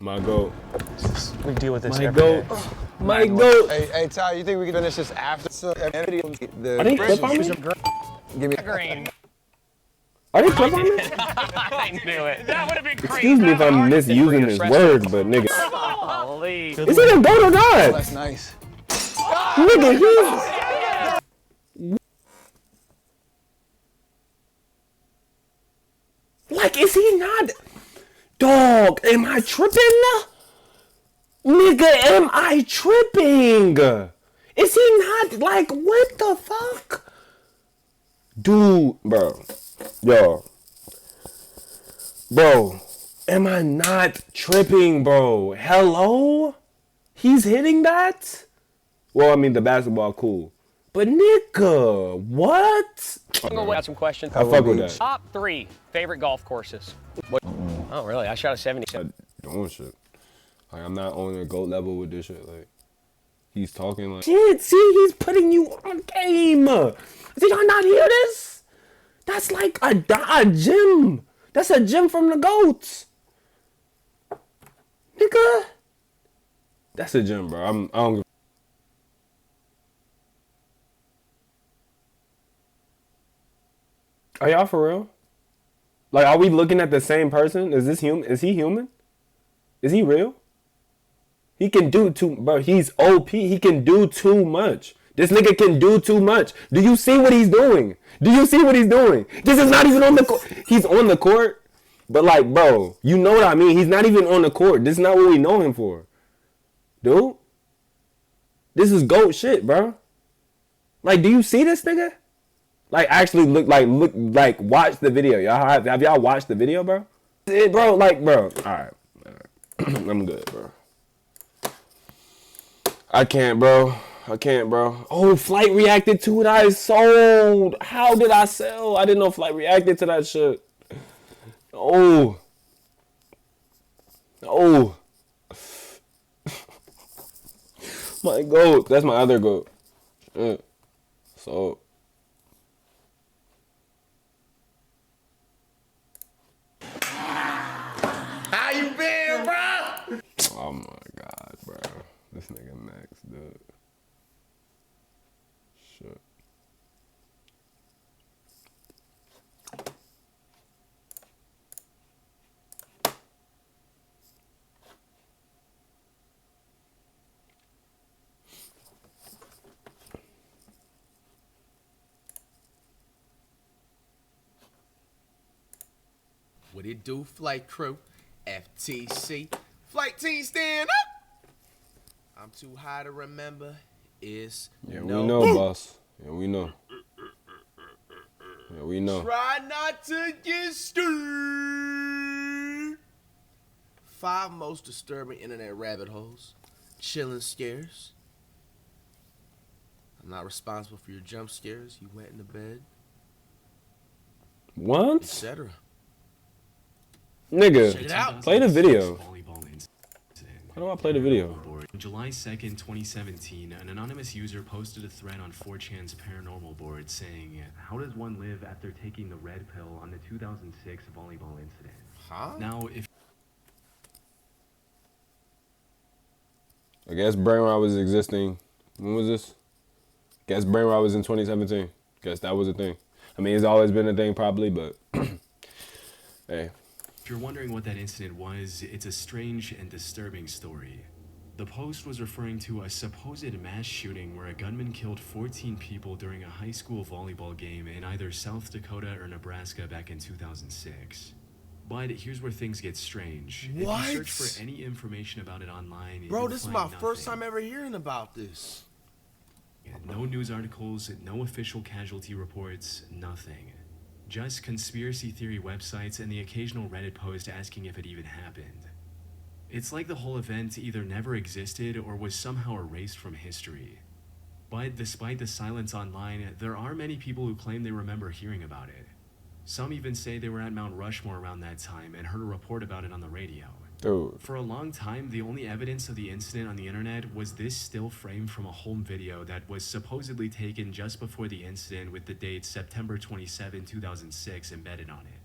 My goat. We deal with this My every goat. day. My goat. Hey, Ty, you think we can finish this after the video? Are they clip on me? Give me Green. Are they clip on me? I knew it. That would have been crazy. Excuse me if I'm misusing this word, but nigga. Holy. Is it a goat or not? That's nice. Nigga, he's... Like, is he not? Dog, am I tripping? Nigga, am I tripping? Is he not, like, what the fuck? Dude, bro. Yo. Bro, am I not tripping, bro? Hello? He's hitting that? Well, I mean, the basketball, cool. But nigga, what? Got some questions. I fuck with that. Top 3 favorite golf courses. What? Oh, really? I shot a 70. Doing shit. Like, I'm not on a GOAT level with this shit. Like, he's talking like... Shit, see, he's putting you on game. Did y'all not hear this? That's like a gym. That's a gym from the GOATs. Nigga. That's a gym, bro. I don't give... Are y'all for real? Like, are we looking at the same person? Is this human? Is he human? Is he real? He can do too, bro. He's OP. He can do too much. This nigga can do too much. Do you see what he's doing? Do you see what he's doing? This is not even on the court. He's on the court, but like, bro, you know what I mean? He's not even on the court. This is not what we know him for. Dude, this is GOAT shit, bro. Like, do you see this nigga? Like, actually look, watch the video. Y'all have y'all watched the video, bro? Bro, like, bro. All right. I'm good, bro. I can't, bro. Oh, Flight reacted to it. I sold. How did I sell? I didn't know Flight reacted to that shit. Oh. My goat. That's my other goat. So. How you been, bro? Oh my God, bro. This nigga next, dude. Shit. What it do, flight crew? FTC. Flight team stand up! I'm too high to remember. It's Yeah, no. we know, boss. Yeah, we know. Yeah, we know. Try not to get stirred. 5 most disturbing internet rabbit holes. Chilling scares. I'm not responsible for your jump scares. You went into bed, What? etc. Nigga, Check it out. play the video. How do I play the video? On July 2nd, 2017, an anonymous user posted a thread on 4chan's paranormal board saying, "How does one live after taking the red pill on the 2006 volleyball incident?" Huh? Now, if I guess brain rot was existing. When was this? Guess brain rot was in 2017. Guess that was a thing. I mean, it's always been a thing probably, but hey. you're wondering what that incident was, it's a strange and disturbing story. The post was referring to a supposed mass shooting where a gunman killed 14 people during a high school volleyball game in either South Dakota or Nebraska back in 2006. But here's where things get strange. What? If you search for any information about it online, Bro, you'll this is find my nothing. first time ever hearing about this. No news articles, no official casualty reports, nothing. Just conspiracy theory websites and the occasional Reddit post asking if it even happened. It's like the whole event either never existed or was somehow erased from history. But despite the silence online, there are many people who claim they remember hearing about it. Some even say they were at Mount Rushmore around that time and heard a report about it on the radio. Dude. For a long time, the only evidence of the incident on the internet was this still frame from a home video that was supposedly taken just before the incident with the date September 27, 2006 embedded on it.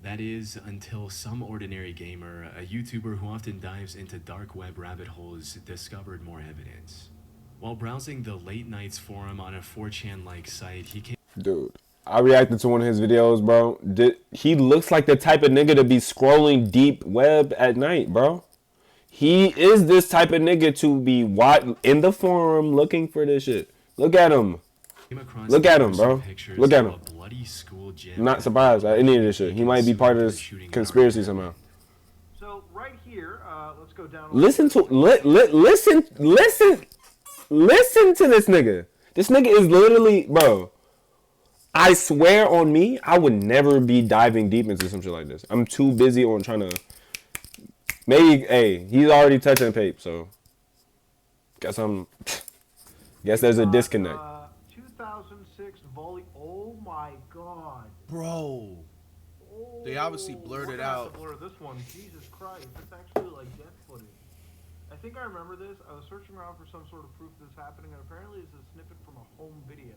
That is, until some ordinary gamer, a YouTuber who often dives into dark web rabbit holes, discovered more evidence. While browsing the Late Nights forum on a 4chan-like site, he came... Dude, I reacted to one of his videos, bro. He looks like the type of nigga to be scrolling deep web at night, bro. He is this type of nigga to be in the forum looking for this shit. Look at him. Look at him, bro. Look at him. I'm not surprised at any of this shit. He might be part of this conspiracy somehow. So right here, let's go down. Listen to listen to this nigga. This nigga is literally, bro. I swear on me, I would never be diving deep into some shit like this. I'm too busy on trying to. Maybe, hey, he's already touching pape, so guess there's a disconnect. 2006 volley. Oh my god, Bro. oh, They obviously blurred we're it gonna have out. to blur this one. Jesus Christ, it's actually like death footage. I think I remember this. I was searching around for some sort of proof of this happening, and apparently it's a snippet from a home video.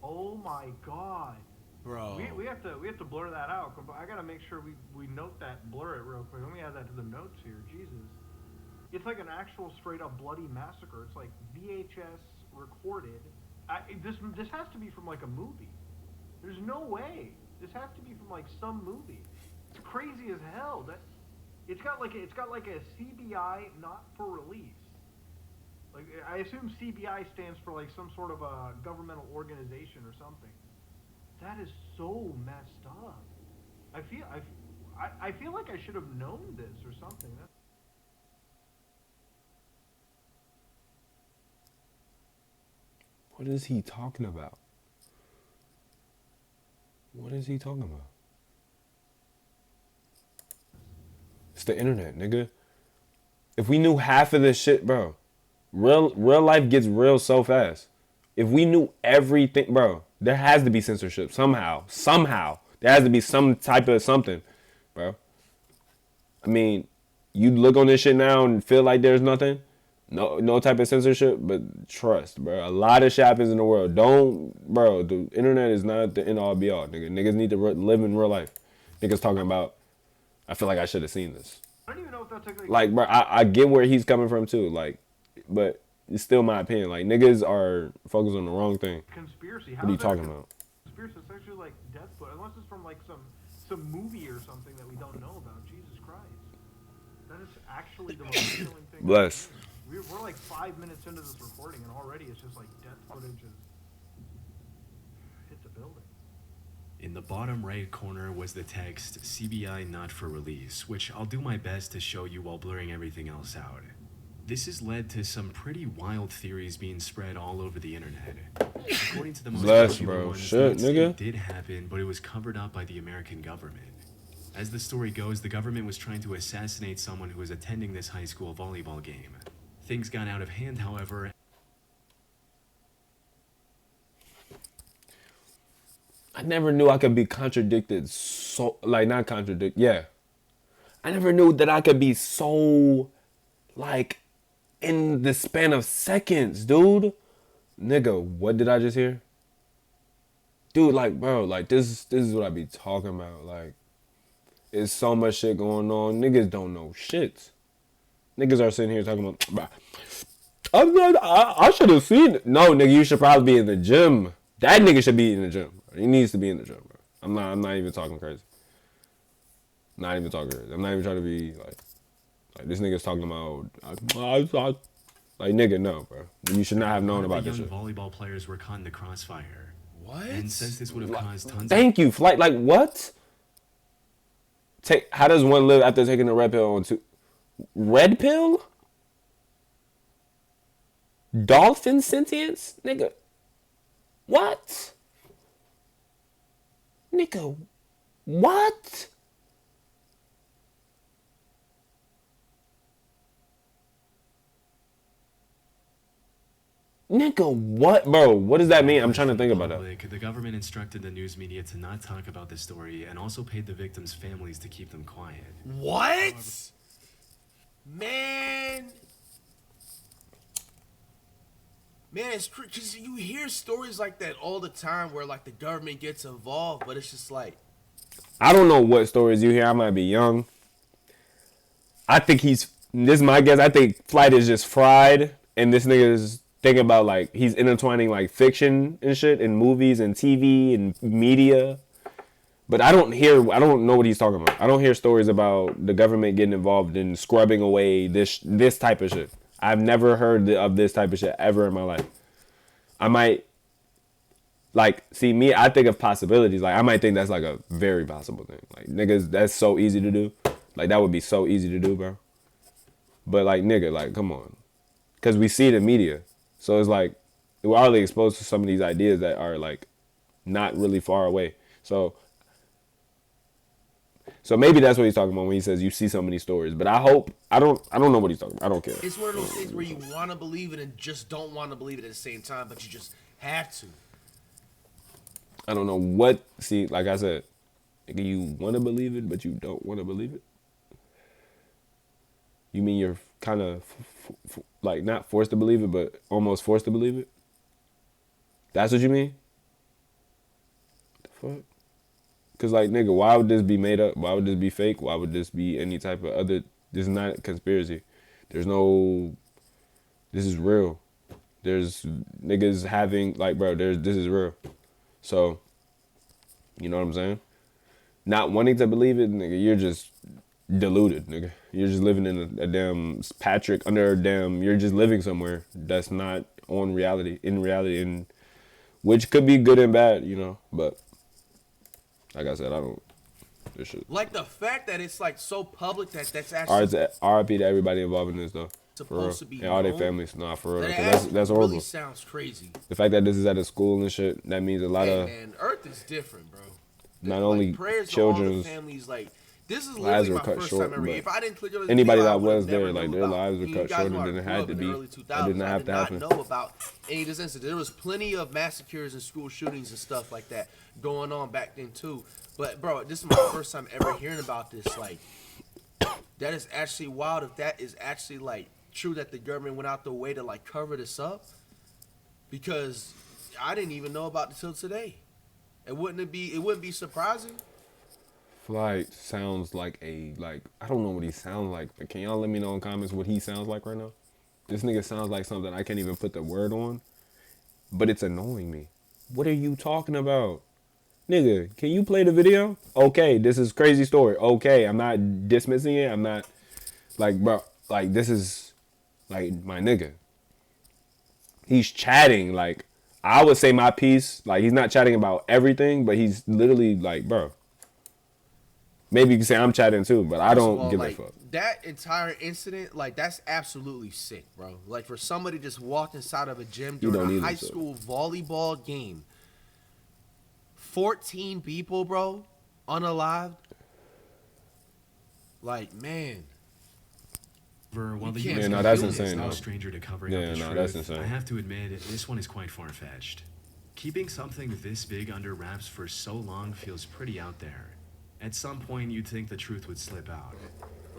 Oh my god. Bro. We have to blur that out. I gotta make sure we note that, blur it real quick. Let me add that to the notes here. Jesus, it's like an actual straight up bloody massacre. It's like VHS recorded. This has to be from like a movie. There's no way. This has to be from like some movie. It's crazy as hell. That it's got like a CBI not for release. Like I assume CBI stands for like some sort of a governmental organization or something. That is so messed up. I feel like I should have known this or something. What is he talking about? What is he talking about? It's the internet, nigga. If we knew half of this shit, bro, real life gets real so fast. If we knew everything, bro, there has to be censorship somehow. There has to be some type of something, bro. I mean, you look on this shit now and feel like there's nothing. No type of censorship, but trust, bro. A lot of shit happens in the world. Bro, the internet is not the end all be all, nigga. Niggas need to live in real life. Niggas talking about, I feel like I should have seen this. I don't even know if that's like, bro, I get where he's coming from too, like, but it's still my opinion. Like, niggas are focused on the wrong thing. Conspiracy. What are you talking about? Conspiracy. It's actually like death foot, unless it's from like some movie or something that we don't know about. Jesus Christ, that is actually the most chilling thing. Bless. We're like 5 minutes into this recording, and already it's just like death footage has hit the building. In the bottom right corner was the text, CBI not for release, which I'll do my best to show you while blurring everything else out. This has led to some pretty wild theories being spread all over the internet. According to the most popular ones, the incident did happen, but it was covered up by the American government. As the story goes, the government was trying to assassinate someone who was attending this high school volleyball game. Things got out of hand, however. I never knew I could be contradicted so, like, not contradict, yeah. I never knew that I could be so, like, in the span of seconds, dude. Nigga, what did I just hear? Dude, like, bro, like, this is what I be talking about. Like, there's so much shit going on. Niggas don't know shit. Niggas are sitting here talking about, bro, I should have seen it. No, nigga, you should probably be in the gym. That nigga should be in the gym. He needs to be in the gym, bro. I'm not even talking crazy. Not even talking crazy. I'm not even trying to be like this nigga's talking about, like, nigga, no, bro. You should not have known about this shit. Volleyball players were caught in the crossfire. What? And since this would have caused tons Thank you. Like, what? How does one live after taking a red pill on two? Red pill? Dolphin sentience? Nigga. What? Nigga. What? Nigga, what? Bro, what does that mean? I'm trying to think about that. The government instructed the news media to not talk about the story and also paid the victims' families to keep them quiet. What? Man, it's because you hear stories like that all the time where like the government gets involved, but it's just like I don't know what stories you hear. I might be young. I think this is my guess. I think Flight is just fried, and this nigga is thinking about like he's intertwining like fiction and shit in movies and TV and media. But I don't know what he's talking about. I don't hear stories about the government getting involved in scrubbing away this type of shit. I've never heard of this type of shit ever in my life. I might, like, see me, I think of possibilities. Like, I might think that's like a very possible thing. Like, niggas, that's so easy to do. Like, that would be so easy to do, bro. But, like, nigga, like, come on. Because we see it in media. So it's like, we're already exposed to some of these ideas that are, like, not really far away. So maybe that's what he's talking about when he says you see so many stories. But I don't know what he's talking about. I don't care. It's one of those things where you want to believe it and just don't want to believe it at the same time, but you just have to. I don't know what, see, like I said, you want to believe it, but you don't want to believe it. You mean you're kind of, like, not forced to believe it, but almost forced to believe it? That's what you mean? What the fuck? Because, like, nigga, why would this be made up? Why would this be fake? Why would this be any type of other... This is not a conspiracy. There's no... This is real. There's niggas having... Like, bro, this is real. So, you know what I'm saying? Not wanting to believe it, nigga, you're just deluded, nigga. You're just living in a damn Patrick, under a damn... You're just living somewhere that's not in reality, and which could be good and bad, you know, but... Like I said, I don't. This shit. Like the fact that it's like so public that's actually. RIP to everybody involved in this though. Supposed to be. And all their families. Nah, for real. That's horrible. Really sounds crazy. The fact that this is at a school and shit, that means a lot of. And Earth is different, bro. Not only children's families, like this is lives literally were my cut first short. time ever. If I didn't click on this anybody video, that was there, like their lives were cut shorter than it had to be. It did not have to happen. I did not know about any of this incident. There was plenty of massacres and school shootings and stuff like that going on back then too. But bro, this is my first time ever hearing about this. Like, that is actually wild. If that is actually like true, that the government went out the way to like cover this up, because I didn't even know about it till today. It wouldn't be surprising. Flight sounds like I don't know what he sounds like, but can y'all let me know in comments what he sounds like right now? This nigga sounds like something I can't even put the word on, but it's annoying me. What are you talking about? Nigga, can you play the video? Okay, this is crazy story. Okay, I'm not dismissing it. I'm not, like, bro, like, this is, like, my nigga. He's chatting, like, I would say my piece. Like, he's not chatting about everything, but he's literally, like, bro. Maybe you can say I'm chatting too, but I don't give a fuck. That entire incident, like, that's absolutely sick, bro. Like, for somebody just walked inside of a gym during a high school volleyball game. 14 people, bro, unalived. Like, man. While the yeah, no, that's insane. Is no stranger to covering up the truth, that's insane. I have to admit, this one is quite far-fetched. Keeping something this big under wraps for so long feels pretty out there. At some point, you'd think the truth would slip out.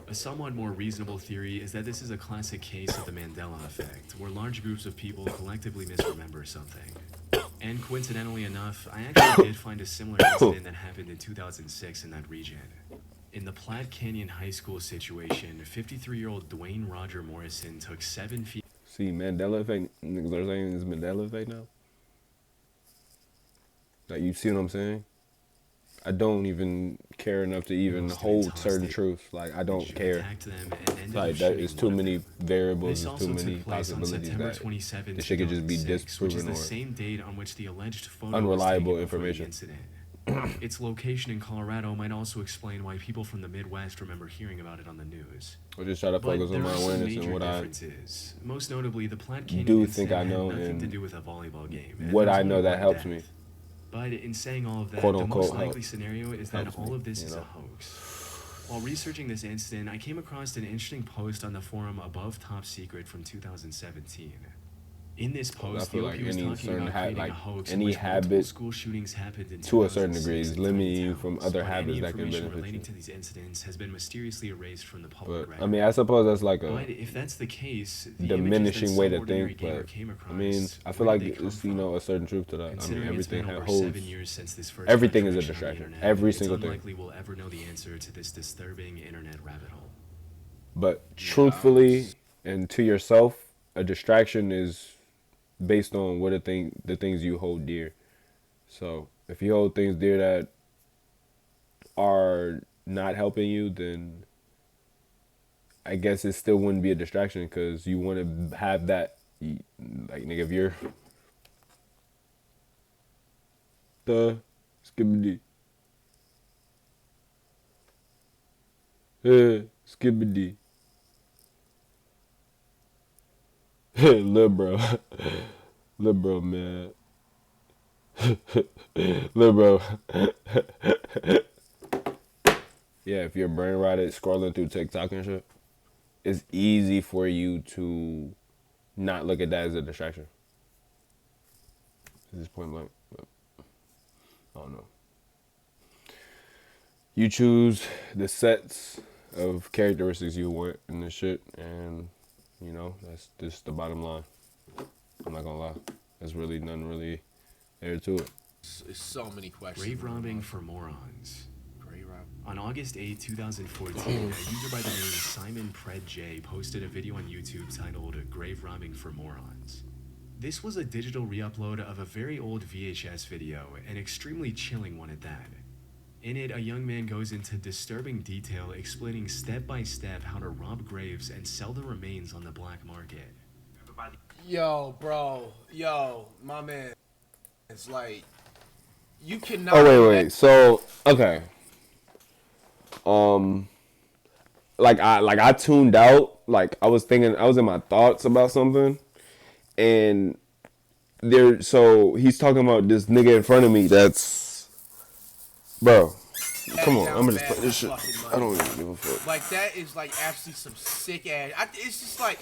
A somewhat more reasonable theory is that this is a classic case of the Mandela effect, where large groups of people collectively misremember something. And coincidentally enough, I actually did find a similar incident that happened in 2006 in that region. In the Platte Canyon High School situation, 53-year-old Dwayne Roger Morrison took 7 feet... See, Mandela effect, niggas are saying it's Mandela effect now? Like, you see what I'm saying? I don't even care enough to even hold certain truths. Like, I don't care. Like, that is too many variables, there's too many possibilities that this shit could just be disproven or unreliable information. Its location in Colorado might also explain why people from the Midwest remember hearing about it on the news. Or just try to focus on my awareness and what I most notably, the Platte Canyon do think I know had nothing and to do with a volleyball game. What I know that helps me. But in saying all of that, Quote, the unquote, most likely scenario is that all of this is a hoax. While researching this incident, I came across an interesting post on the forum Above Top Secret from 2017. In this I post, feel the like OP was any talking certain about creating like a hoax in any which multiple habit school shootings happened in to a certain degree 2006 is in limiting 20 you from towns, other but habits any that can information benefit relating you. to these incidents has been mysteriously erased from the public But record. I mean, I suppose that's like a But if that's the case, the diminishing images that way some to ordinary think. gamer But came across, I mean, I feel where like did they come it's, you know, from? a certain truth to that. I mean, Considering it's everything been over holds 7 years since this first everything got is a traction on the distraction. internet, Every it's single thing. unlikely we'll ever know the answer to this disturbing internet rabbit hole. But truthfully, and to yourself, a distraction is based on what the things you hold dear. So if you hold things dear that are not helping you, then I guess it still wouldn't be a distraction because you want to have that. Like, nigga, if you're the skibbity, skibbity, lil bro, lil bro, man. Look, bro. Yeah, if you're brain rotted scrolling through TikTok and shit, it's easy for you to not look at that as a distraction. At this point blank, but I don't know. You choose the sets of characteristics you want in this shit, and you know that's just the bottom line. I'm not gonna lie. There's really nothing really there to it. It's so many questions. Grave robbing for morons. Grave robbing. On August 8, 2014, a user by the name Simon Pred J posted a video on YouTube titled Grave Robbing for Morons. This was a digital re-upload of a very old VHS video, an extremely chilling one at that. In it, a young man goes into disturbing detail explaining step by step how to rob graves and sell the remains on the black market. Yo, bro. Yo, my man. It's like, you cannot. Oh wait. So okay. I tuned out. Like I was thinking, I was in my thoughts about something, and there. So he's talking about this nigga in front of me. That's, bro. Come on, I'm gonna just play this shit. I don't even give a fuck. Like, that is like actually some sick ass. It's just like,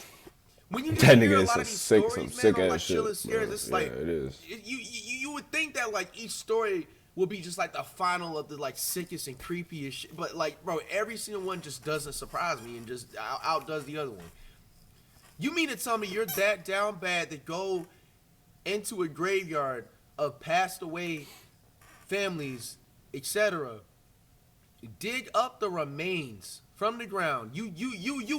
when you just That hear nigga a is lot some of these sick, stories, some man, sick on ass like shit. Chiller Series, Bro. it's like, Yeah, it is. You would think that like each story will be just like the final of the like sickest and creepiest shit, but like, bro, every single one just doesn't surprise me and just outdoes the other one. You mean to tell me you're that down bad to go into a graveyard of passed away families, etc., dig up the remains from the ground? You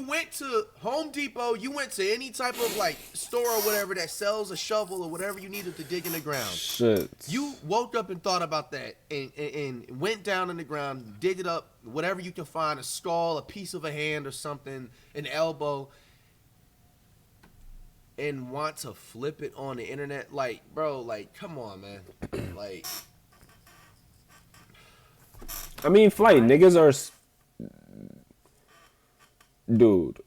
went to Home Depot, you went to any type of like store or whatever that sells a shovel or whatever you needed to dig in the ground. Shit. You woke up and thought about that and went down in the ground, dig it up, whatever you can find, a skull, a piece of a hand or something, an elbow, and want to flip it on the internet. Like, bro, like, come on, man. Like, I mean, flight niggas are, dude.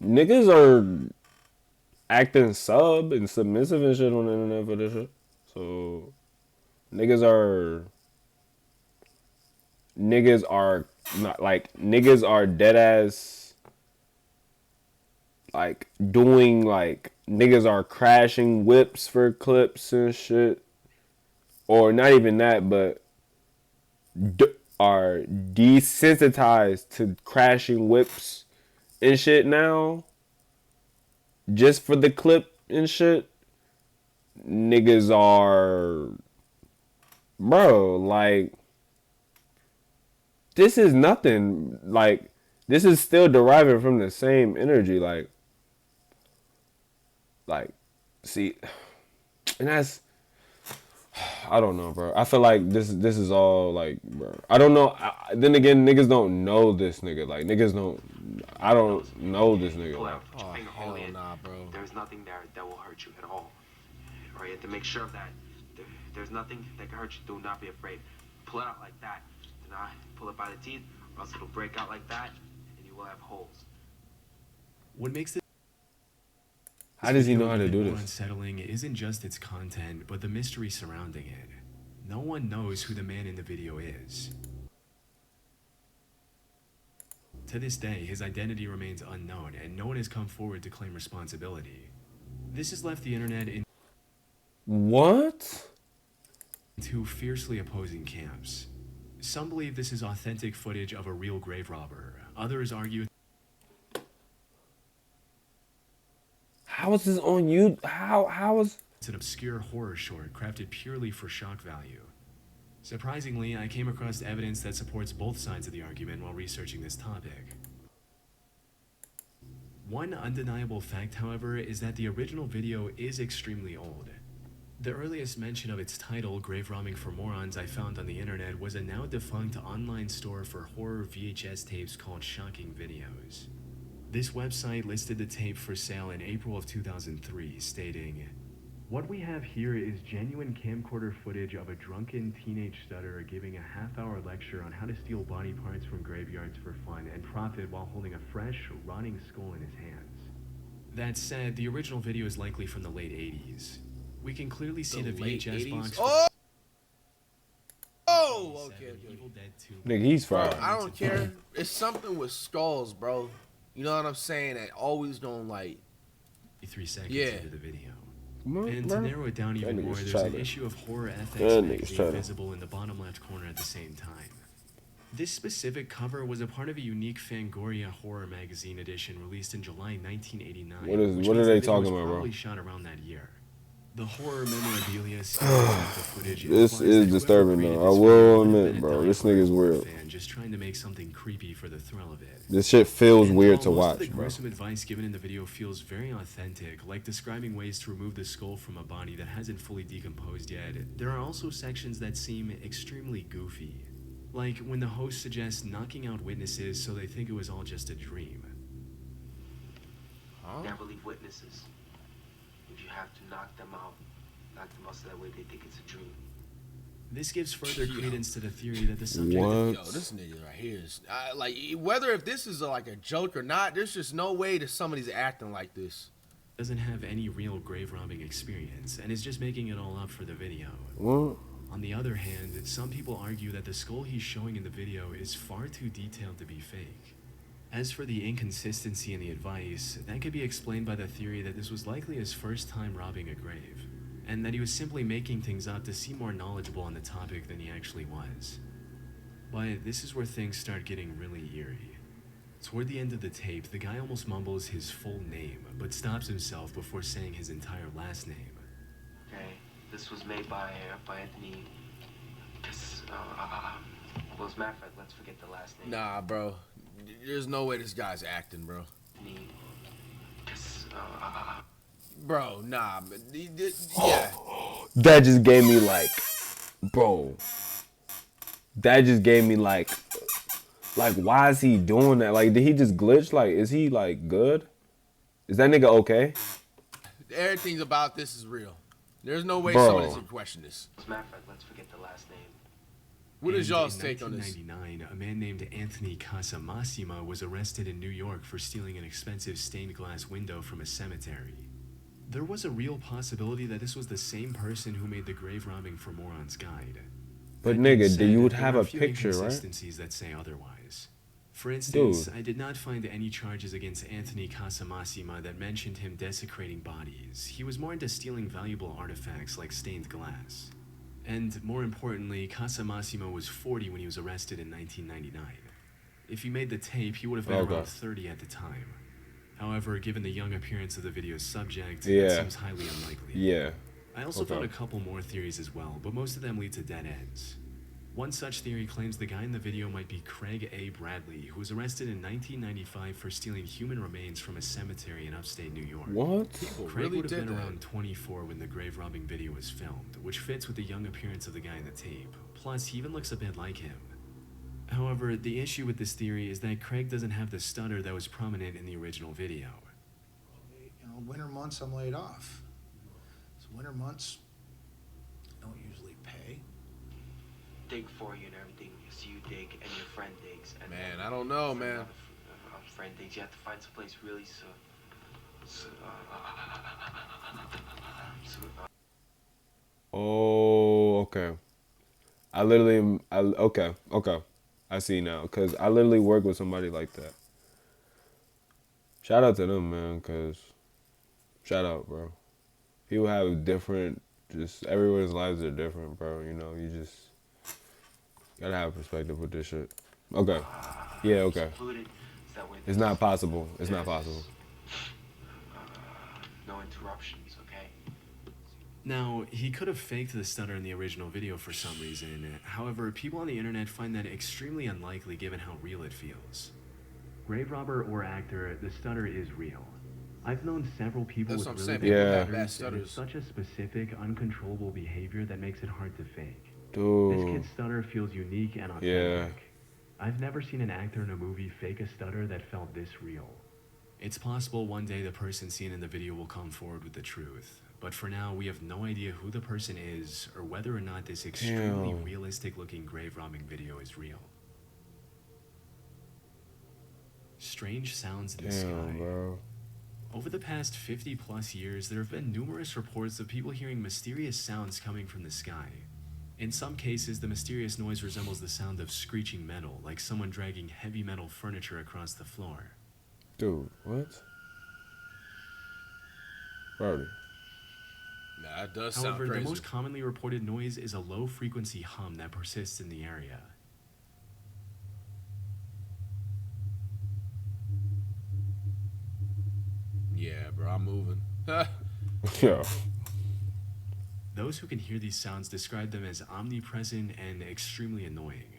Niggas are acting sub and submissive and shit on the internet for this shit. So niggas are not like, niggas are dead ass like doing, like, niggas are crashing whips for clips and shit, or not even that, but are desensitized to crashing whips and shit now, just for the clip and shit. Niggas are, bro, like, this is nothing. Like, this is still deriving from the same energy. Like, see, and that's, I don't know, bro. I feel like this is all like, bro. I don't know. Then again, niggas don't know this nigga. Like, niggas don't. I don't know this nigga. Like, oh, hell nah, bro. There's nothing there that will hurt you at all. Right? You have to make sure of that. There's nothing that can hurt you. Do not be afraid. Pull it out like that. Do not pull it by the teeth, or else it'll break out like that, and you will have holes. What makes it how does he know how to even do more this? unsettling isn't just its content, but the mystery surrounding it. No one knows who the man in the video is. To this day, his identity remains unknown, and no one has come forward to claim responsibility. This has left the internet in What? two fiercely opposing camps. Some believe this is authentic footage of a real grave robber. Others argue How is this on you? How is... it's an obscure horror short crafted purely for shock value. Surprisingly, I came across evidence that supports both sides of the argument while researching this topic. One undeniable fact, however, is that the original video is extremely old. The earliest mention of its title, Grave Robbing for Morons, I found on the internet was a now defunct online store for horror VHS tapes called Shocking Videos. This website listed the tape for sale in April of 2003, stating, "What we have here is genuine camcorder footage of a drunken teenage stutterer giving a half-hour lecture on how to steal body parts from graveyards for fun and profit while holding a fresh, rotting skull in his hands." That said, the original video is likely from the late 80s. We can clearly see the VHS box. Oh, okay. Evil Dead 2. Nigga, he's Bro, fired. I don't care. It's something with skulls, bro. You know what I'm saying? That always don't like. 3 seconds Yeah. into the video. Come on, And bro. to narrow it down even That more, nigga's there's an childish. issue of Horror That Ethics nigga's magazine childish. visible in the bottom left corner at the same time. This specific cover was a part of a unique Fangoria horror magazine edition released in July 1989. What is- which what are means they the video talking was about, bro? Probably shot around that year. The horror memorabilia seen in the footage This implies is that whoever disturbing, created though. I this will video would've admit, been a bro, die this hard nigga's horror weird. fan just trying to make something creepy for the thrill of it. This shit feels And weird while to most watch, of the bro. gruesome advice given in the video feels very authentic, like describing ways to remove the skull from a body that hasn't fully decomposed yet, there are also sections that seem extremely goofy. Like when the host suggests knocking out witnesses so they think it was all just a dream. Never leave witnesses. If you have to knock them out so that way they think it's a dream. This gives further credence to the theory that the subject What? Yo, this nigga right here is like, whether if this is like a joke or not, there's just no way that somebody's acting like this. doesn't have any real grave robbing experience and is just making it all up for the video. What? On the other hand, some people argue that the skull he's showing in the video is far too detailed to be fake. As for the inconsistency in the advice, that could be explained by the theory that this was likely his first time robbing a grave, and that he was simply making things up to seem more knowledgeable on the topic than he actually was. But this is where things start getting really eerie. Toward the end of the tape, the guy almost mumbles his full name, but stops himself before saying his entire last name. Okay, this was made by Anthony. Well, as a matter of fact, let's forget the last name. Nah, bro. There's no way this guy's acting, bro. Anthony. Bro, nah. But yeah. That just gave me like, bro. That just gave me like, why is he doing that? Like, did he just glitch? Like, is he like good? Is that nigga okay? Everything about this is real. There's no way Bro. somebody's gonna question this. As a matter of fact, let's forget the last name. What is And y'all's in take on this? 1999, a man named Anthony Casamassima was arrested in New York for stealing an expensive stained glass window from a cemetery. There was a real possibility that this was the same person who made the Grave Robbing for Morons guide. But That being nigga, said, you would there have are a few picture, right? inconsistencies that say otherwise. For instance, Dude. I did not find any charges against Anthony Casamassima that mentioned him desecrating bodies. He was more into stealing valuable artifacts like stained glass. And more importantly, Casamassima was 40 when he was arrested in 1999. If he made the tape, he would have been Okay. around 30 at the time. However, given the young appearance of the video's subject, Yeah. that seems highly unlikely. Yeah. I also Okay. found a couple more theories as well, but most of them lead to dead ends. One such theory claims the guy in the video might be Craig A. Bradley, who was arrested in 1995 for stealing human remains from a cemetery in upstate New York. What? People Craig really would have did been that. around 24 when the grave robbing video was filmed, which fits with the young appearance of the guy in the tape. Plus, he even looks a bit like him. However, the issue with this theory is that Craig doesn't have the stutter that was prominent in the original video. You know, winter months I'm laid off. So winter months don't usually pay. Dig for you and everything. So you dig and your friend digs. And Man, then I don't know, man. another friend digs. You have to find some place really Oh, okay. Okay. I see now, cause I literally work with somebody like that. Shout out to them, man, cause shout out, bro. People have different, just everyone's lives are different, bro. You know, you just gotta have perspective with this shit. Okay. Yeah, okay. It's not possible. It's not possible. No interruptions, okay? Now, he could have faked the stutter in the original video for some reason. However, people on the internet find that extremely unlikely given how real it feels. Grave robber or actor, the stutter is real. I've known several people That's with what I'm really saying. People bad have bad stutters, and it's stutters. such a specific, uncontrollable behavior that makes it hard to fake. This Dude. kid's stutter feels unique and authentic. Yeah. I've never seen an actor in a movie fake a stutter that felt this real. It's possible one day the person seen in the video will come forward with the truth, but for now we have no idea who the person is or whether or not this extremely Damn. realistic looking grave robbing video is real. Strange sounds in the sky. Damn, bro. Over the past 50 plus years, there have been numerous reports of people hearing mysterious sounds coming from the sky. In some cases, the mysterious noise resembles the sound of screeching metal, like someone dragging heavy metal furniture across the floor. Dude, what? Brody. Nah, it does sound However, crazy. the most commonly reported noise is a low frequency hum that persists in the area. Yeah, bro, I'm moving. Yeah. Those who can hear these sounds describe them as omnipresent and extremely annoying.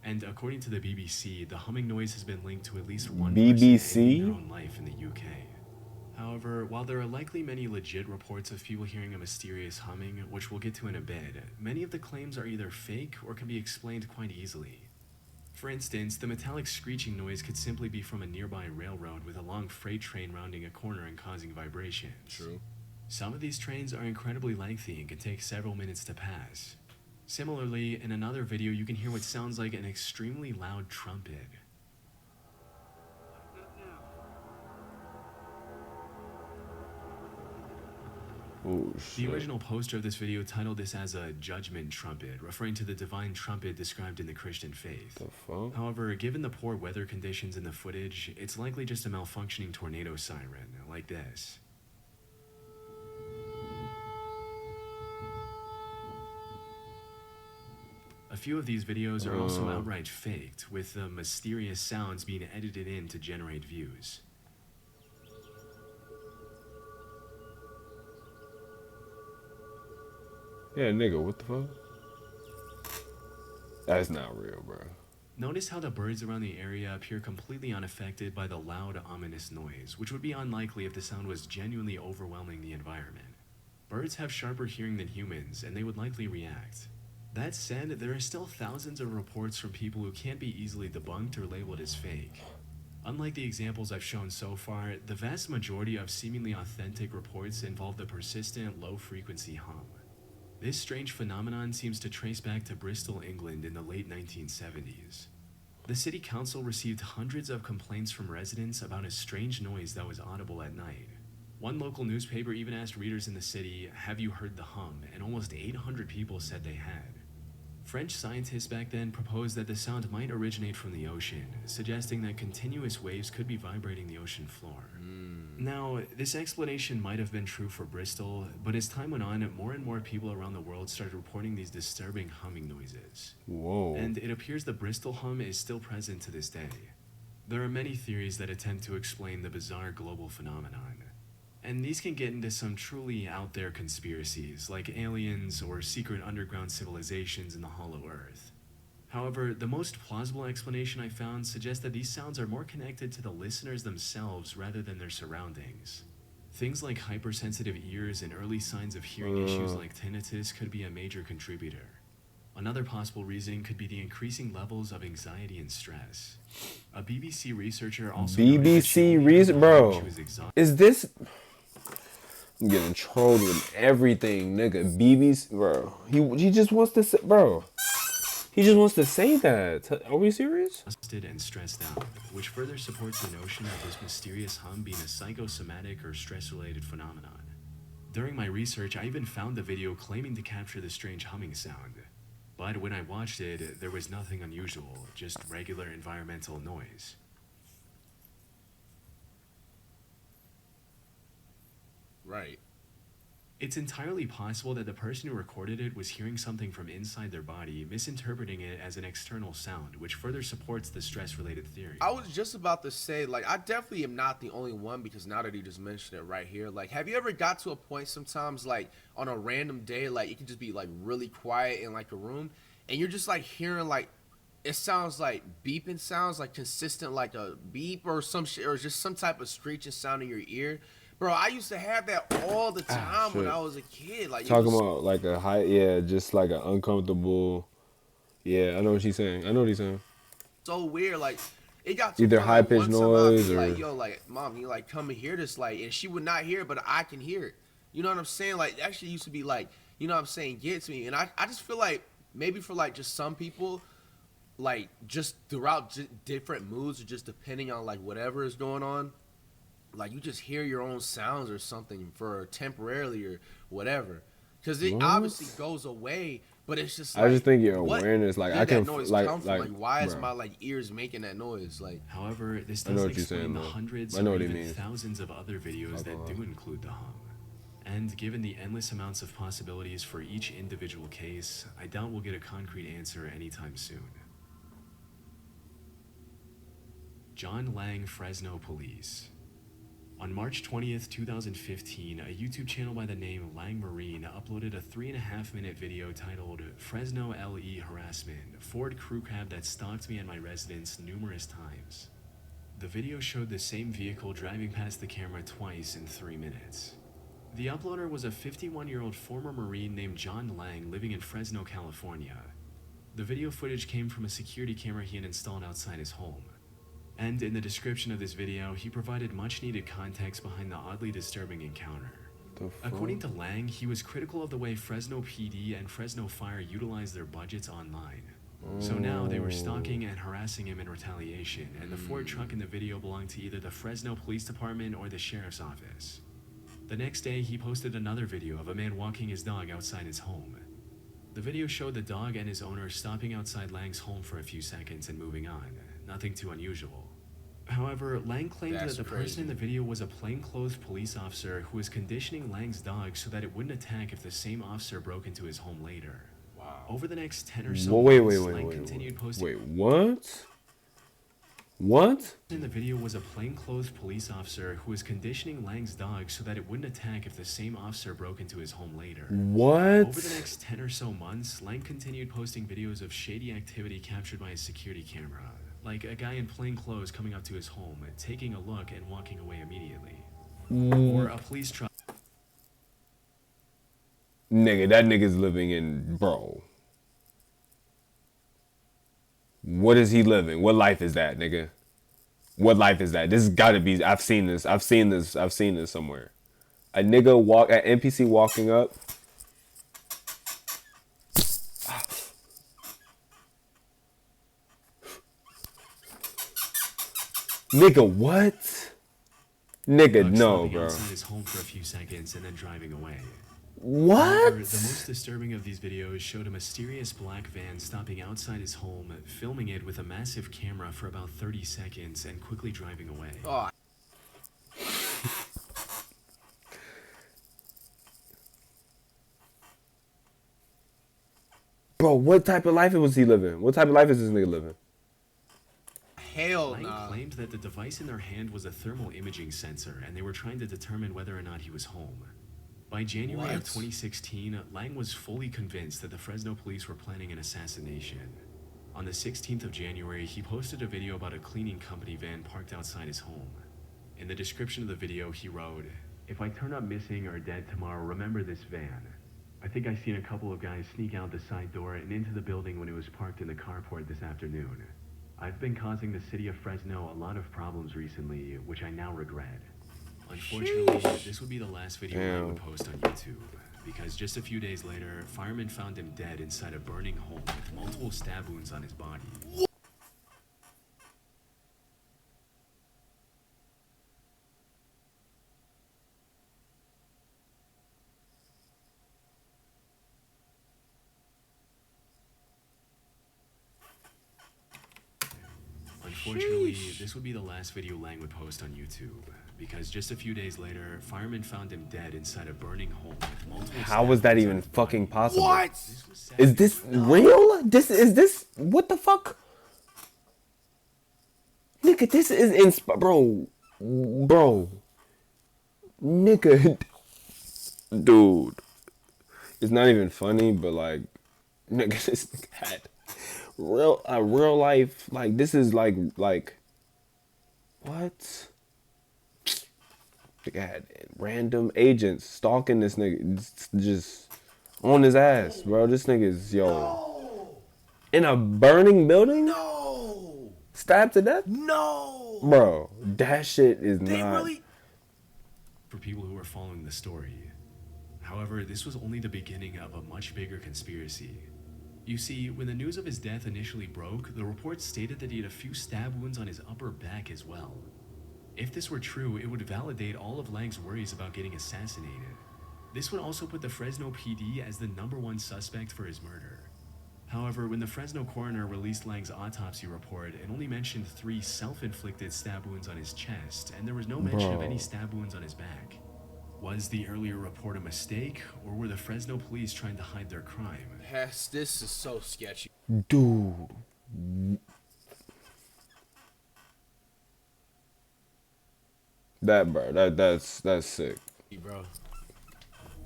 And according to the BBC, the humming noise has been linked to at least one person BBC? ending their own life in the UK. However, while there are likely many legit reports of people hearing a mysterious humming, which we'll get to in a bit, many of the claims are either fake or can be explained quite easily. For instance, the metallic screeching noise could simply be from a nearby railroad with a long freight train rounding a corner and causing vibrations. True. Some of these trains are incredibly lengthy and can take several minutes to pass. Similarly, in another video, you can hear what sounds like an extremely loud trumpet. Oh, The shit. original poster of this video titled this as a judgment trumpet, referring to the divine trumpet described in the Christian faith. The fuck? However, given the poor weather conditions in the footage, it's likely just a malfunctioning tornado siren, like this. A few of these videos are also outright faked, with the mysterious sounds being edited in to generate views. Yeah, nigga, what the fuck? That's not real, bro. Notice how the birds around the area appear completely unaffected by the loud, ominous noise, which would be unlikely if the sound was genuinely overwhelming the environment. Birds have sharper hearing than humans, and they would likely react. That said, there are still thousands of reports from people who can't be easily debunked or labeled as fake. Unlike the examples I've shown so far, the vast majority of seemingly authentic reports involve the persistent, low-frequency hum. This strange phenomenon seems to trace back to Bristol, England in the late 1970s. The city council received hundreds of complaints from residents about a strange noise that was audible at night. One local newspaper even asked readers in the city, "Have you heard the hum?" and almost 800 people said they had. French scientists back then proposed that the sound might originate from the ocean, suggesting that continuous waves could be vibrating the ocean floor. Now, this explanation might have been true for Bristol, but as time went on, more and more people around the world started reporting these disturbing humming noises. Whoa. And it appears the Bristol hum is still present to this day. There are many theories that attempt to explain the bizarre global phenomenon. And these can get into some truly out there conspiracies, like aliens or secret underground civilizations in the Hollow Earth. However, the most plausible explanation I found suggests that these sounds are more connected to the listeners themselves rather than their surroundings. Things like hypersensitive ears and early signs of hearing issues like tinnitus could be a major contributor. Another possible reason could be the increasing levels of anxiety and stress. A BBC researcher also noted that she BBC only reason, heard the hum when bro. she was exhausted. Is this? I'm getting trolled with everything, nigga. BBC, bro. He just wants to say, bro. He just wants to say that. Are we serious? Exhausted and stressed out, which further supports the notion of this mysterious hum being a psychosomatic or stress-related phenomenon. During my research, I even found the video claiming to capture the strange humming sound. But when I watched it, there was nothing unusual, just regular environmental noise. Right. It's entirely possible that the person who recorded it was hearing something from inside their body, misinterpreting it as an external sound, which further supports the stress-related theory. I was just about to say, like, I definitely am not the only one, because now that you just mentioned it right here, like, have you ever got to a point sometimes, like, on a random day, like, it can just be, like, really quiet in, like, a room, and you're just, like, hearing, like, it sounds like beeping sounds, like, consistent, like, a beep or some shit, or just some type of screeching sound in your ear? Bro, I used to have that all the time when I was a kid. Like, talking about like a high, yeah, just like an uncomfortable. Yeah, I know what she's saying. I know what he's saying. So weird. Like, it got to Either high like, pitched one time I'd noise be or like, yo, like, mom, you like come and hear this, like, and she would not hear it, but I can hear it. You know what I'm saying? Like, actually used to be like, you know what I'm saying, get to me. And I just feel like maybe for like just some people, like just throughout different moods or just depending on like whatever is going on, like you just hear your own sounds or something for temporarily or whatever, because it obviously goes away, but it's just like, I just think your awareness, like I can that noise like come from? Like why is bro. my like ears making that noise? Like, However, this I know doesn't what you're explain saying, the though. hundreds I know or what he even means. thousands of other videos that do include the hum. And given the endless amounts of possibilities for each individual case, I doubt we'll get a concrete answer anytime soon. John Lang, Fresno Police. On March 20th, 2015, a YouTube channel by the name Lang Marine uploaded a 3.5-minute video titled Fresno LE Harassment, Ford Crew Cab that stalked me at my residence numerous times. The video showed the same vehicle driving past the camera twice in 3 minutes. The uploader was a 51-year-old former Marine named John Lang living in Fresno, California. The video footage came from a security camera he had installed outside his home. And in the description of this video, he provided much-needed context behind the oddly disturbing encounter. According to Lang, he was critical of the way Fresno PD and Fresno Fire utilized their budgets online. So now they were stalking and harassing him in retaliation, and the Ford truck in the video belonged to either the Fresno Police Department or the Sheriff's Office. The next day, he posted another video of a man walking his dog outside his home. The video showed the dog and his owner stopping outside Lang's home for a few seconds and moving on. Nothing too unusual. However, Lang claimed that the person in the video was a plainclothes police officer who was conditioning Lang's dog so that it wouldn't attack if the same officer broke into his home later. Wow. Over the next 10 or so months, Lang continued posting... Wait, what? What? In the video was a plainclothes police officer who was conditioning Lang's dog so that it wouldn't attack if the same officer broke into his home later. What? Over the next 10 or so months, Lang continued posting videos of shady activity captured by his security camera. Like a guy in plain clothes coming up to his home, taking a look and walking away immediately. Or a police truck. Nigga, that nigga's living in, bro. What is he living? What life is that, nigga? What life is that? This has gotta be, I've seen this somewhere. A nigga at NPC walking up. Nigga, what? Nigga, no, bro. Outside his home for a few seconds and then driving away. What? However, the most disturbing of these videos showed a mysterious black van stopping outside his home, filming it with a massive camera for about 30 seconds and quickly driving away. oh, Bro, what type of life was he living? What type of life is this nigga living? hell Lang nah. claimed that the device in their hand was a thermal imaging sensor, and they were trying to determine whether or not he was home. By January of 2016, Lang was fully convinced that the Fresno police were planning an assassination. On the 16th of January, he posted a video about a cleaning company van parked outside his home. In the description of the video, he wrote, "If I turn up missing or dead tomorrow, remember this van. I think I seen a couple of guys sneak out the side door and into the building when it was parked in the carport this afternoon. I've been causing the city of Fresno a lot of problems recently, which I now regret." Unfortunately, this would be the last video I would post on YouTube, because just a few days later, firemen found him dead inside a burning home with multiple stab wounds on his body. Unfortunately, Sheesh. this would be the last video Lang would post on YouTube, because just a few days later, firemen found him dead inside a burning home with multiple How was that stab wounds even on his fucking body. possible? What? This was sad Is this real? This what the fuck? Nigga, this is bro. Nigga. Dude. It's not even funny, but like, nigga, this nigga had real life, like, this is like, what? Nigga had random agents stalking this nigga, just on his ass, bro. This nigga is, yo, in a burning building? No. Stabbed to death? No. Bro, that shit is They not. really. For people who are following the story. However, this was only the beginning of a much bigger conspiracy. You see, when the news of his death initially broke, the reports stated that he had a few stab wounds on his upper back as well. If this were true, it would validate all of Lang's worries about getting assassinated. This would also put the Fresno PD as the #1 suspect for his murder. However, when the Fresno coroner released Lang's autopsy report, it only mentioned 3 self-inflicted stab wounds on his chest, and there was no mention of any stab wounds on his back. Was the earlier report a mistake, or were the Fresno police trying to hide their crime? This is so sketchy. Dude. That, bro, that's sick. Bro.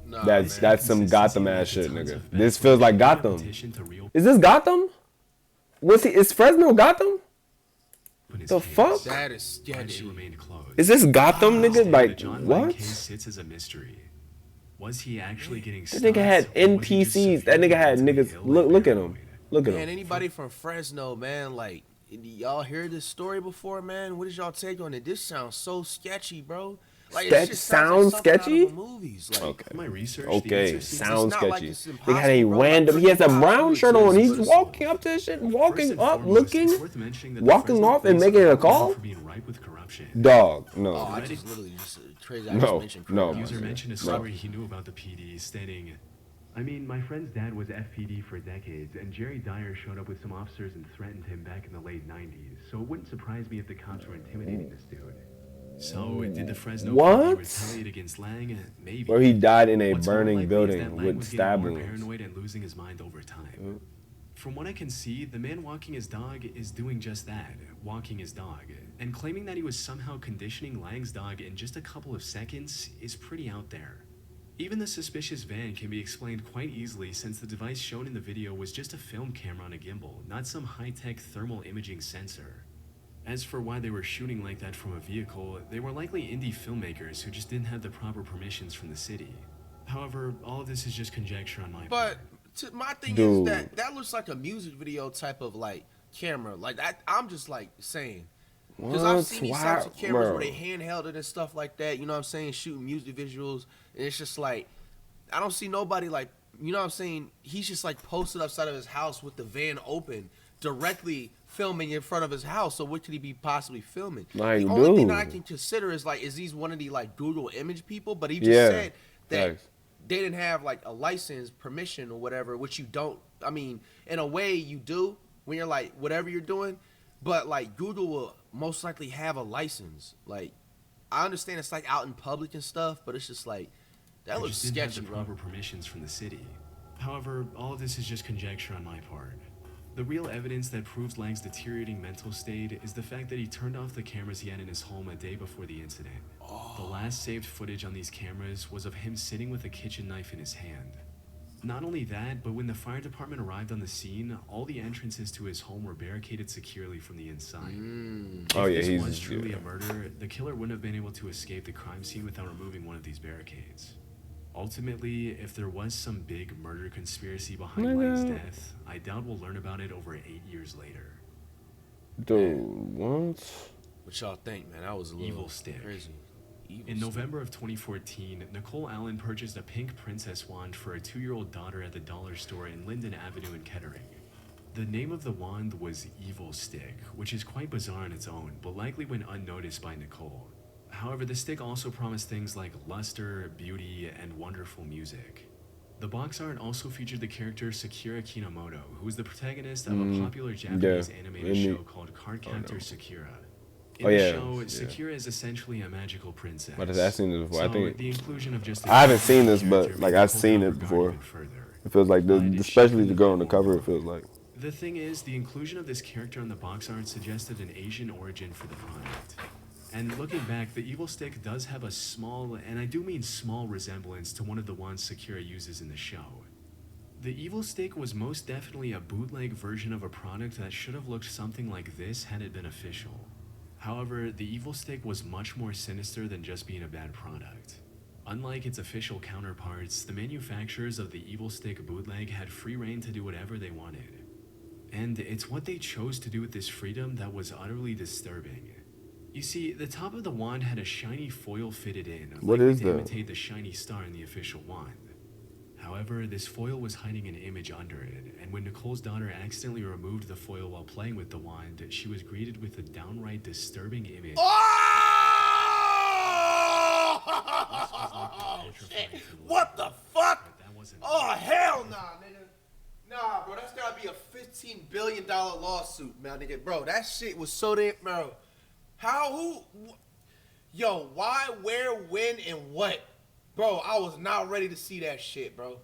Nah, That's man. some Gotham ass shit, Tons nigga. of This bad feels like footage, Gotham. petition to reopen Is this Gotham? Is Fresno Gotham? his The case. fuck? That is But it sketchy. remained closed. Is this Gotham, nigga? Instead, the Like, John Lang what? case sits as a mystery. Was he actually getting That nigga had stopped, or was he just NPCs. That severely nigga had mentally niggas. ill Look and at him. paranoid? Look at Man, him. anybody from Fresno, man, like, y'all hear this story before, man? What is y'all take on it? This sounds so sketchy, bro. Like, That it just sounds like something out of sketchy? the movies. Like, Okay. My research, the Okay, answer seems sounds not like sketchy. it's They had a impossible, bro. Like, random. He has a pretty brown much shirt on. He's exists. walking up to this shit, First walking and up, foremost, looking, it's worth mentioning that the walking Fresno off and police making are a call. for being ripe with corruption. Dog, Oh, no. I just literally just crazy. I No, just mentioned no. criminals. User mentioned a No. story he knew about the PD, stating, I mean, my friend's dad was FPD for decades, and Jerry Dyer showed up with some officers and threatened him back in the late 90s, so it wouldn't surprise me if the cops were intimidating this dude. So, did the Fresno What? PD retaliate against Lang? Maybe. Where he died in a What's more burning likely is building that Lang with was getting stab more wounds. paranoid and losing his mind over time. From what I can see, the man walking his dog is doing just that, walking his dog. And claiming that he was somehow conditioning Lang's dog in just a couple of seconds is pretty out there. Even the suspicious van can be explained quite easily, since the device shown in the video was just a film camera on a gimbal, not some high-tech thermal imaging sensor. As for why they were shooting like that from a vehicle, they were likely indie filmmakers who just didn't have the proper permissions from the city. However, all of this is just conjecture on my part. But my thing Dude. is that looks like a music video type of like camera. Like I'm just like saying, because I've What? seen these Why, types of cameras bro? where they handheld it and stuff like that. You know what I'm saying? Shooting music visuals, and it's just like I don't see nobody like, you know what I'm saying? He's just like posted outside of his house with the van open, directly filming in front of his house. So what could he be possibly filming? Like, the only thing that I dude. can consider is like, is he's one of the like Google image people? But he just Yeah. said that Facts. they didn't have like a license, permission, or whatever, which you don't. I mean, in a way you do when you're like whatever you're doing, but like Google will most likely have a license. Like, I understand it's like out in public and stuff, but it's just like that They looks just didn't have sketchy, the bro. proper permissions from the city. However, all of this is just conjecture on my part. The real evidence that proves Lang's deteriorating mental state is the fact that he turned off the cameras he had in his home a day before the incident. The last saved footage on these cameras was of him sitting with a kitchen knife in his hand. Not only that, but when the fire department arrived on the scene, all the entrances to his home were barricaded securely from the inside. Oh, yeah, If this he's was truly yeah. a murder, the killer wouldn't have been able to escape the crime scene without removing one of these barricades. Ultimately, if there was some big murder conspiracy behind Lang's Nigga. death, I doubt we'll learn about it over 8 years later. Dude, what? What y'all think, man? That was a little Evil stick. crazy. Evil In stick. November of 2014, Nicole Allen purchased a pink princess wand for her 2-year-old daughter at the dollar store in Linden Avenue in Kettering. The name of the wand was Evil Stick, which is quite bizarre on its own, but likely went unnoticed by Nicole. However, the stick also promised things like luster, beauty, and wonderful music. The box art also featured the character Sakura Kinomoto, who was the protagonist of a popular Japanese animated show called Cardcaptor Sakura. In the show, Sakura is essentially a magical princess. But I've seen this before. So I think the inclusion of just I haven't seen this, but like I've seen it before. It feels like especially the girl on the cover. It feels like. The thing is, the inclusion of this character on the box art suggested an Asian origin for the product. And looking back, the Evil Stick does have a small, and I do mean small, resemblance to one of the ones Sakura uses in the show. The Evil Stick was most definitely a bootleg version of a product that should have looked something like this had it been official. However, the Evil Stick was much more sinister than just being a bad product. Unlike its official counterparts, the manufacturers of the Evil Stick bootleg had free reign to do whatever they wanted. And it's what they chose to do with this freedom that was utterly disturbing. You see, the top of the wand had a shiny foil fitted in, likely to imitate the shiny star in the official wand. However, this foil was hiding an image under it, and when Nicole's daughter accidentally removed the foil while playing with the wand, she was greeted with a downright disturbing image. Oh, shit. What the fuck? Oh, hell nah, nigga. Nah, bro, that's gotta be a $15 billion lawsuit, man, nigga. Bro, that shit was so damn, bro. Yo, why, where, when, and what? Bro, I was not ready to see that shit, bro.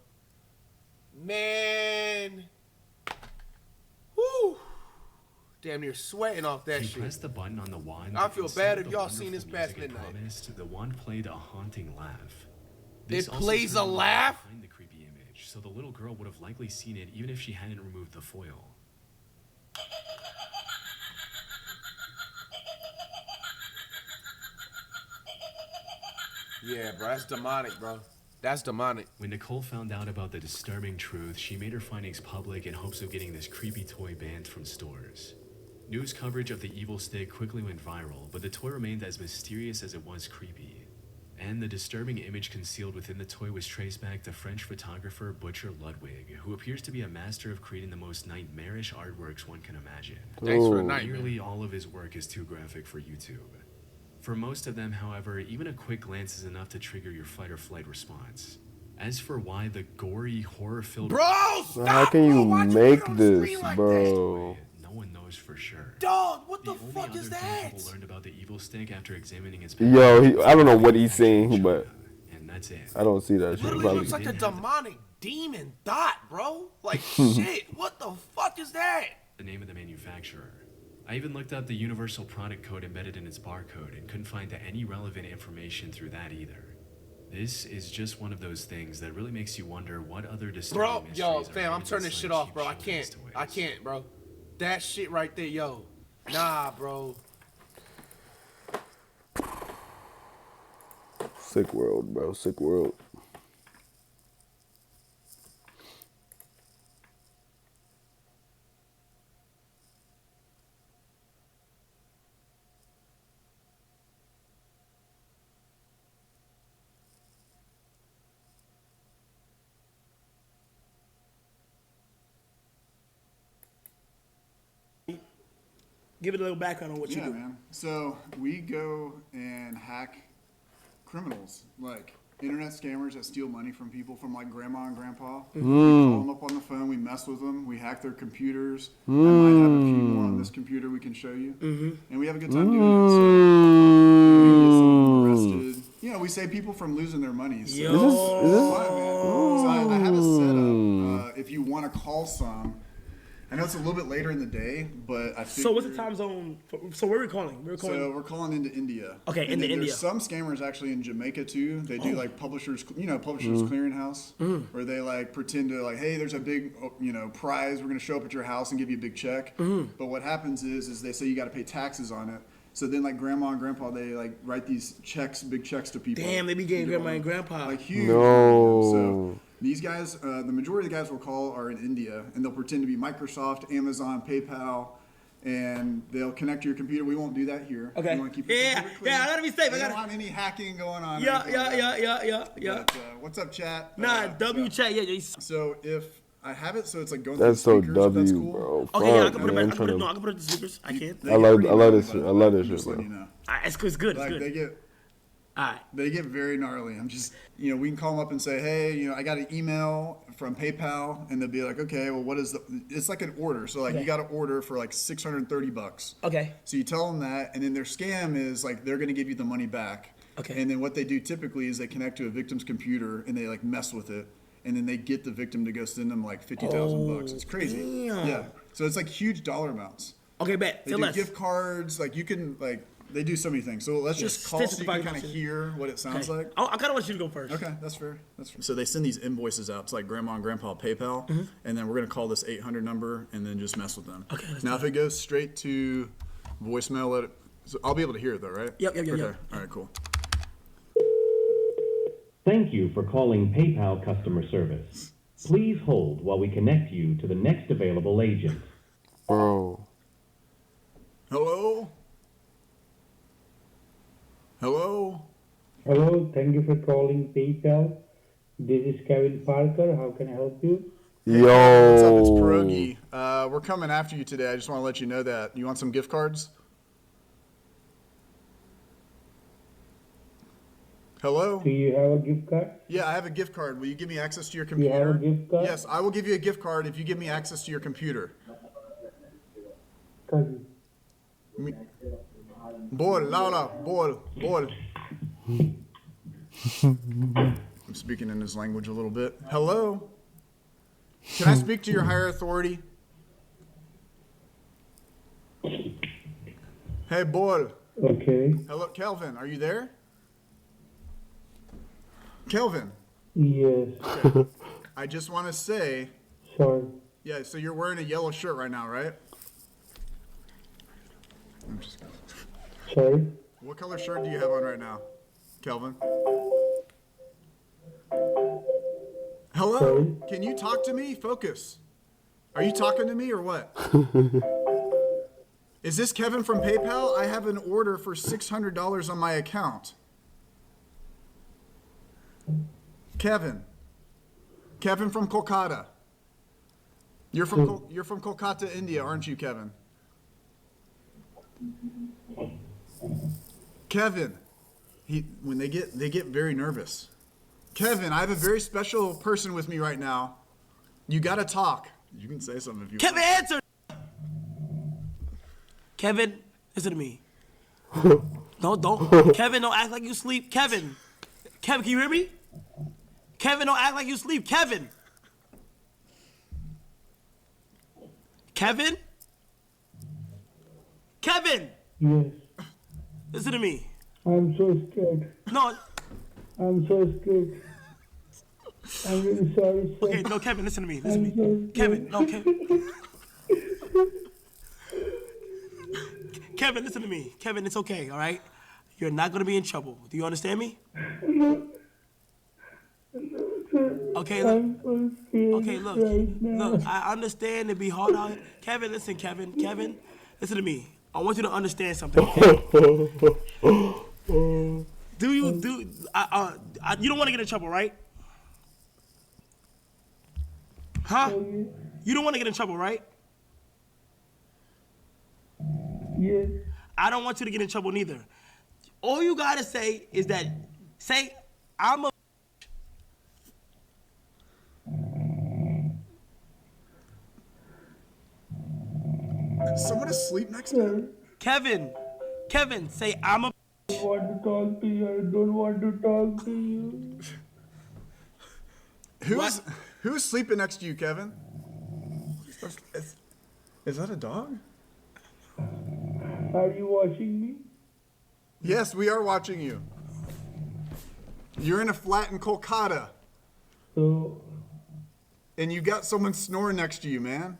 Man. Woo. Damn near sweating off that shit. Press the button on the wand. I feel bad if y'all seen this past midnight. The wand played a haunting laugh. It plays a laugh? Behind the creepy image, so the little girl would have likely seen it even if she hadn't removed the foil. Yeah, bro, that's demonic, bro. That's demonic. When Nicole found out about the disturbing truth, she made her findings public in hopes of getting this creepy toy banned from stores. News coverage of the Evil Stick quickly went viral, but the toy remained as mysterious as it was creepy. And the disturbing image concealed within the toy was traced back to French photographer Butcher Ludwig, who appears to be a master of creating the most nightmarish artworks one can imagine. Thanks for the nightmare. Nearly all of his work is too graphic for YouTube. For most of them, however, even a quick glance is enough to trigger your fight or flight response. As for why the gory, horror-filled... Bro, stop, how can you make this, like bro? No one knows for sure. Dog, what the fuck is that? People learned about the Evil Stick after examining its... Yo, I don't know what he's seeing, but... And that's it. I don't see that shit. Literally looks like a demonic demon dot, bro. Like, shit, what the fuck is that? The name of the manufacturer. I even looked up the universal product code embedded in its barcode and couldn't find any relevant information through that either. This is just one of those things that really makes you wonder what other disturbing mysteries yo, are fam, I'm turning this shit off, bro. I can't, bro. That shit right there, yo. Nah, bro. Sick world, bro. Sick world. Give it a little background on what you do. Man. So we go and hack criminals, like internet scammers that steal money from people, from like grandma and grandpa. We call them up on the phone, we mess with them, we hack their computers. I might have a few more on this computer we can show you. And we have a good time doing it. So we get someone arrested. You know, we save people from losing their money. So Yo. it's fun, man. So I have a setup. If you want to call some, I know it's a little bit later in the day, but I figured... So what's the time zone? So where are we calling? So we're calling into India. Okay, and into India. There's some scammers actually in Jamaica too. They do like Publishers Clearinghouse, where they like pretend to like, hey, there's a big prize. We're gonna show up at your house and give you a big check. But what happens is they say you got to pay taxes on it. So then like grandma and grandpa, they like write these checks, big checks to people. Damn, they be getting grandma and grandpa. Like huge. No. So these guys, the majority of the guys we'll call are in India, and they'll pretend to be Microsoft, Amazon, PayPal, and they'll connect to your computer. We won't do that here. Okay. We want to keep it I gotta be safe. I don't want any hacking going on. Yeah. But, what's up, chat? Chat. Yeah. So if I have it, so it's like going That's through so the speakers, W, that's cool. bro. Okay, yeah, I Fuck, can put it man, back. I can put it to speakers. I can. I love this shit. I love this shit, Just bro. letting you know. It's good. Like It's they good. get. All right. They get very gnarly. I'm just, we can call them up and say, hey, I got an email from PayPal, and they'll be like, okay, well, what is it's like an order. So like you got to order for like $630. Okay. So you tell them that, and then their scam is like, they're going to give you the money back. Okay. And then what they do typically is they connect to a victim's computer and they like mess with it. And then they get the victim to go send them like $50,000. It's crazy. Damn. Yeah. So it's like huge dollar amounts. Okay, bet. They do gift cards. Like you can they do so many things. So let's just call so you can kind of hear what it sounds like. I kind of want you to go first. Okay, that's fair. That's fair. So they send these invoices out to like grandma and grandpa PayPal, and then we're gonna call this 800 number and then just mess with them. Okay. Now if it goes straight to voicemail, so I'll be able to hear it though, right? Yep. Okay. All right. Cool. Thank you for calling PayPal customer service. Please hold while we connect you to the next available agent. Bro. Hello? Hello? Hello, thank you for calling PayPal. This is Kevin Parker. How can I help you? Yo. What's up? It's Pierogi. We're coming after you today. I just want to let you know that. You want some gift cards? Hello? Do you have a gift card? Yeah, I have a gift card. Will you give me access to your computer? You have a gift card? Yes, I will give you a gift card if you give me access to your computer. Bol, Laura, bol. I'm speaking in his language a little bit. Hello? Can I speak to your higher authority? Hey, bol. Okay. Hello, Kelvin, are you there? Kelvin. Yes. Okay. I just want to say. Sorry. Yeah, so you're wearing a yellow shirt right now, right? I'm just kidding. Sorry. What color shirt do you have on right now, Kelvin? Hello? Sorry? Can you talk to me? Focus. Are you talking to me or what? Is this Kevin from PayPal? I have an order for $600 on my account. Kevin from Kolkata. You're from Kolkata, India, aren't you, Kevin? Kevin, when they get very nervous. Kevin, I have a very special person with me right now. You gotta talk. You can say something if you Kevin, want. answer. Kevin, listen to me. Don't. Kevin, don't act like you sleep. Kevin, can you hear me? Kevin, don't act like you sleep. Kevin. Kevin? Yes. Listen to me. I'm so scared. No. I'm so scared. I'm really sorry, sir. Okay, no, Kevin, listen to me. Listen to me. Kevin, no, Kevin. Kevin, listen to me. Kevin, it's okay, all right? You're not going to be in trouble. Do you understand me? Okay, look. I'm so scared. Okay, look. Right now. Look, I understand it'd be hard out here. Kevin, listen, Kevin, listen to me. I want you to understand something. Okay? You don't want to get in trouble, right? Huh? You don't want to get in trouble, right? Yes. I don't want you to get in trouble neither. All you gotta say is that, say, I'm a. Someone asleep next to him? Kevin, say, I'm a. I don't want to talk to you. I don't want to talk to you. Who's sleeping next to you, Kevin? Is that a dog? Are you watching me? Yes, we are watching you. You're in a flat in Kolkata. So. And you got someone snoring next to you, man.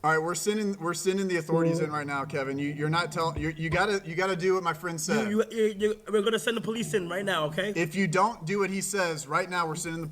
All right, we're sending the authorities in right now, Kevin. You're not telling. You gotta do what my friend said. We're gonna send the police in right now, okay? If you don't do what he says right now, we're sending